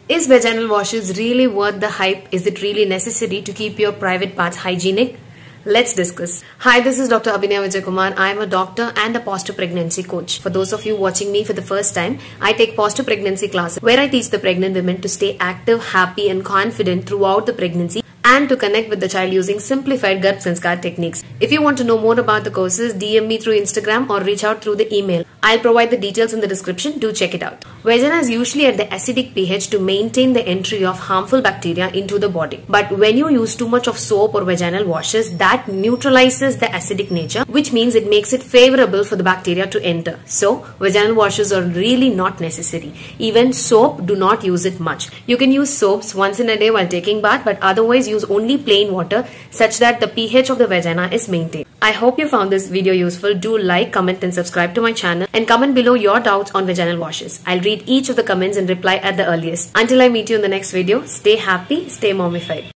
Is vaginal washes really worth the hype? Is it really necessary to keep your private parts hygienic? Let's discuss. Hi, this is Dr. Drabinayavijayakumar. I am a doctor and a post-pregnancy coach. For those of you watching me for the first time, I take post-pregnancy classes where I teach the pregnant women to stay active, happy and confident throughout the pregnancy and to connect with the child using simplified Garbh Sanskar techniques. If you want to know more about the courses, DM me through Instagram or reach out through the email. I'll provide the details in the description. Do check it out. Vagina is usually at the acidic pH to maintain the entry of harmful bacteria into the body. But when you use too much of soap or vaginal washes, that neutralizes the acidic nature, which means it makes it favorable for the bacteria to enter. So, vaginal washes are really not necessary. Even soap, do not use it much. You can use soaps once in a day while taking bath, but otherwise use only plain water such that the pH of the vagina is maintained. I hope you found this video useful. Do like, comment and subscribe to my channel and comment below your doubts on vaginal washes. I'll read each of the comments and reply at the earliest. Until I meet you in the next video, stay happy, stay mommified.